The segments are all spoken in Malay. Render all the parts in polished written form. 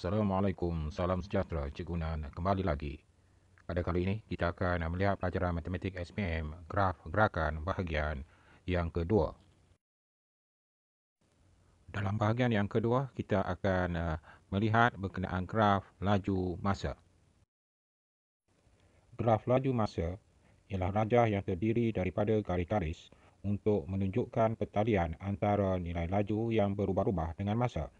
Assalamualaikum, salam sejahtera Cikgu Nan, kembali lagi. Pada kali ini kita akan melihat pelajaran matematik SPM, graf gerakan bahagian yang kedua. Dalam bahagian yang kedua, kita akan melihat berkenaan graf laju masa. Graf laju masa ialah rajah yang terdiri daripada garis-garis untuk menunjukkan pertalian antara nilai laju yang berubah-ubah dengan masa.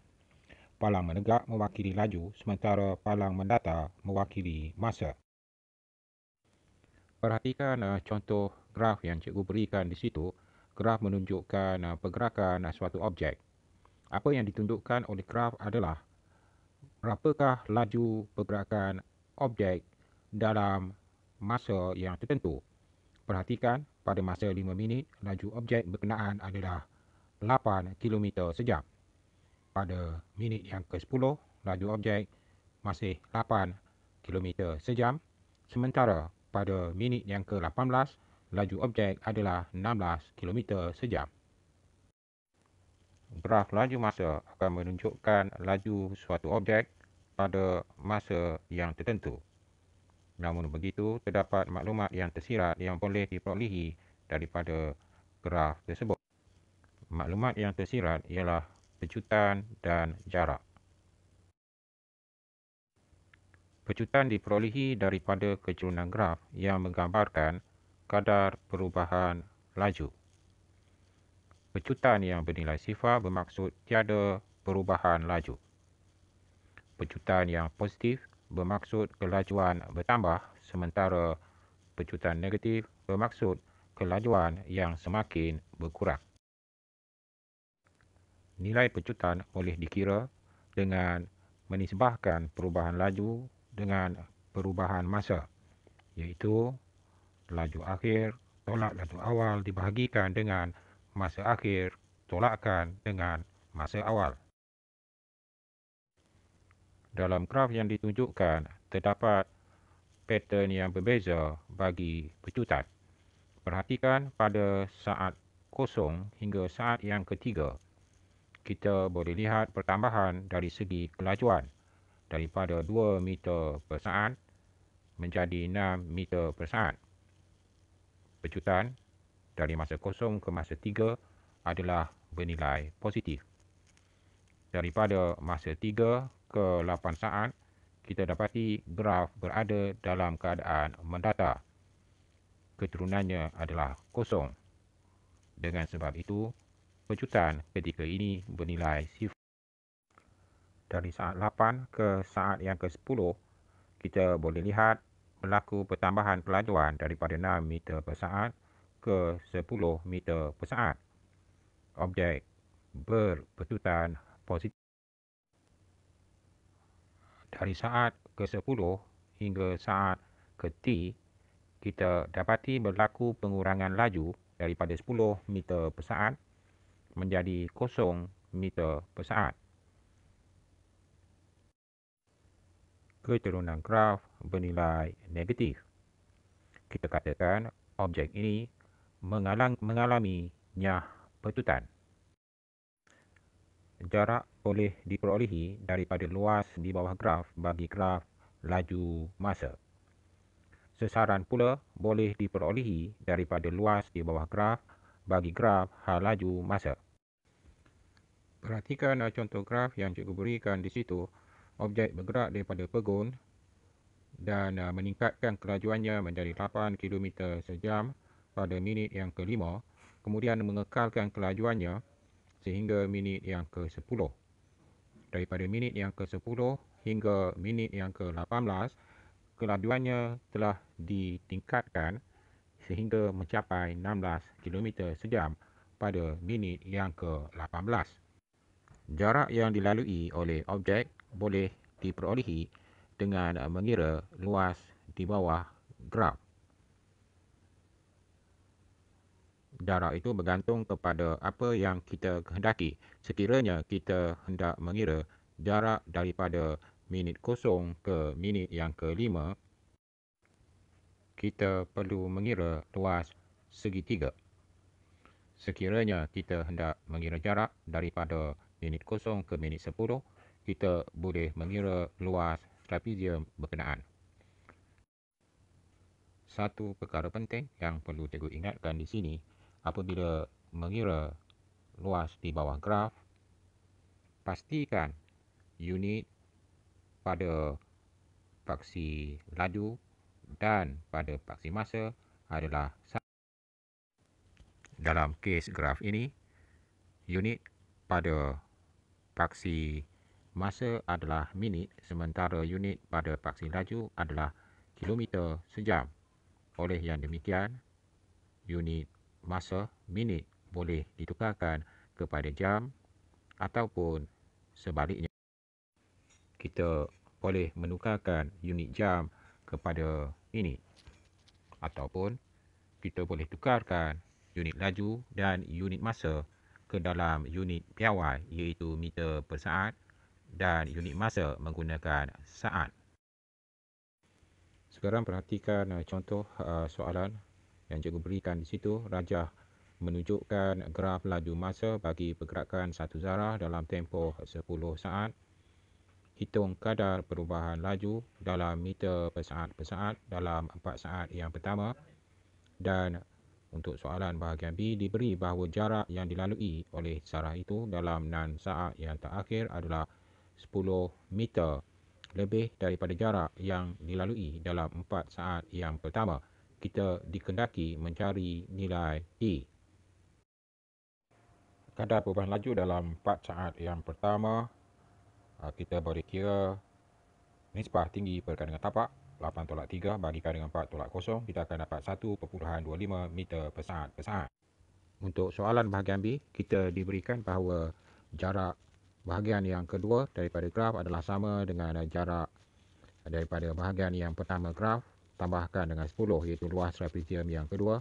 Palang menegak mewakili laju sementara palang mendatar mewakili masa. Perhatikan contoh graf yang cikgu berikan di situ. Graf menunjukkan pergerakan suatu objek. Apa yang ditunjukkan oleh graf adalah berapakah laju pergerakan objek dalam masa yang tertentu. Perhatikan pada masa 5 minit, laju objek berkenaan adalah 8 km sejam. Pada minit yang ke-10, laju objek masih 8 km sejam. Sementara pada minit yang ke-18, laju objek adalah 16 km sejam. Graf laju masa akan menunjukkan laju suatu objek pada masa yang tertentu. Namun begitu, terdapat maklumat yang tersirat yang boleh diperolehi daripada graf tersebut. Maklumat yang tersirat ialah pecutan dan jarak. Pecutan diperolehi daripada kecerunan graf yang menggambarkan kadar perubahan laju. Pecutan yang bernilai sifar bermaksud tiada perubahan laju. Pecutan yang positif bermaksud kelajuan bertambah, sementara pecutan negatif bermaksud kelajuan yang semakin berkurang. Nilai pecutan boleh dikira dengan menisbahkan perubahan laju dengan perubahan masa, iaitu laju akhir tolak laju awal dibahagikan dengan masa akhir tolakkan dengan masa awal. Dalam graf yang ditunjukkan, terdapat pattern yang berbeza bagi pecutan. Perhatikan pada saat kosong hingga saat yang ketiga. Kita boleh lihat pertambahan dari segi kelajuan daripada 2 meter per saat menjadi 6 meter per saat. Pecutan dari masa kosong ke masa 3 adalah bernilai positif. Daripada masa 3 ke 8 saat, kita dapati graf berada dalam keadaan mendatar. Keturunannya adalah kosong. Dengan sebab itu, pecutan ketika ini bernilai sifar. Dari saat 8 ke saat yang ke-10, kita boleh lihat berlaku pertambahan kelajuan daripada 6 meter per saat ke 10 meter per saat. Objek berpecutan positif. Dari saat ke-10 hingga saat ke-T, kita dapati berlaku pengurangan laju daripada 10 meter per saat menjadi 0 meter per saat. Keturunan graf bernilai negatif. Kita katakan objek ini mengalami nyah pecutan. Jarak boleh diperolehi daripada luas di bawah graf bagi graf laju masa. Sesaran pula boleh diperolehi daripada luas di bawah graf bagi graf hal laju masa. Perhatikan contoh graf yang cikgu berikan di situ. Objek bergerak daripada pegun dan meningkatkan kelajuannya menjadi 8 km sejam pada minit yang ke-5, kemudian mengekalkan kelajuannya sehingga minit yang ke-10. Daripada minit yang ke-10 hingga minit yang ke-18, kelajuannya telah ditingkatkan sehingga mencapai 16 km sejam pada minit yang ke-18. Jarak yang dilalui oleh objek boleh diperolehi dengan mengira luas di bawah graf. Jarak itu bergantung kepada apa yang kita kehendaki. Sekiranya kita hendak mengira jarak daripada minit kosong ke minit yang ke-5, kita perlu mengira luas segitiga. Sekiranya kita hendak mengira jarak daripada minit kosong ke minit 10, kita boleh mengira luas trapezium berkenaan. Satu perkara penting yang perlu cikgu ingatkan di sini, apabila mengira luas di bawah graf, pastikan unit pada paksi laju dan pada paksi masa adalah sama. Dalam kes graf ini, unit pada paksi masa adalah minit, sementara unit pada paksi laju adalah kilometer sejam. Oleh yang demikian, unit masa minit boleh ditukarkan kepada jam ataupun sebaliknya. Kita boleh menukarkan unit jam kepada minit, ataupun kita boleh tukarkan unit laju dan unit masa ke dalam unit piawai, iaitu meter per saat, dan unit masa menggunakan saat. Sekarang perhatikan contoh soalan yang cikgu berikan di situ. Rajah menunjukkan graf laju masa bagi pergerakan satu zarah dalam tempoh 10 saat. Hitung kadar perubahan laju dalam meter per saat dalam 4 saat yang pertama. Dan untuk soalan bahagian B, diberi bahawa jarak yang dilalui oleh zarah itu dalam 6 saat yang terakhir adalah 10 meter, lebih daripada jarak yang dilalui dalam 4 saat yang pertama. Kita dikendaki mencari nilai E. Kadar perubahan laju dalam 4 saat yang pertama, kita boleh kira nisbah tinggi perkara dengan tapak 8/3 bagikan dengan 4/0, kita akan dapat 1.25 meter per saat. Untuk soalan bahagian B, kita diberikan bahawa jarak bahagian yang kedua daripada graf adalah sama dengan jarak daripada bahagian yang pertama graf, tambahkan dengan 10, iaitu luas trapezium yang kedua,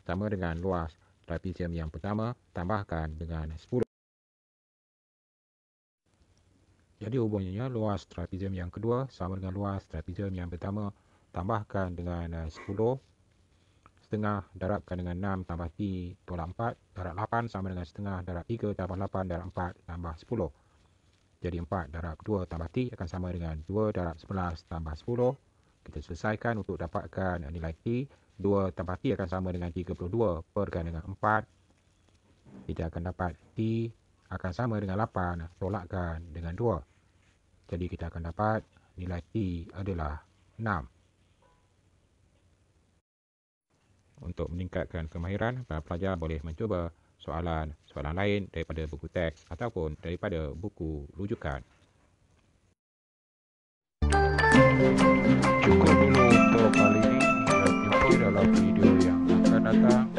sama dengan luas trapezium yang pertama, tambahkan dengan 10. Jadi hubungannya luas trapezium yang kedua sama dengan luas trapezium yang pertama, tambahkan dengan 10, setengah darabkan dengan 6 tambah T tolak 4 darab 8 sama dengan setengah darab 3 tambah 8 darab 4 tambah 10. Jadi 4 darab 2 tambah T akan sama dengan 2 darab 11 tambah 10. Kita selesaikan untuk dapatkan nilai T. 2 tambah T akan sama dengan 32 perkan dengan 4. Kita akan dapat T akan sama dengan 8 tolakkan dengan 2. Jadi kita akan dapat nilai T adalah 6. Untuk meningkatkan kemahiran, para pelajar boleh mencuba soalan lain daripada buku teks ataupun daripada buku rujukan. Cukup dulu untuk kali ini. Kita jumpa dalam video yang akan datang.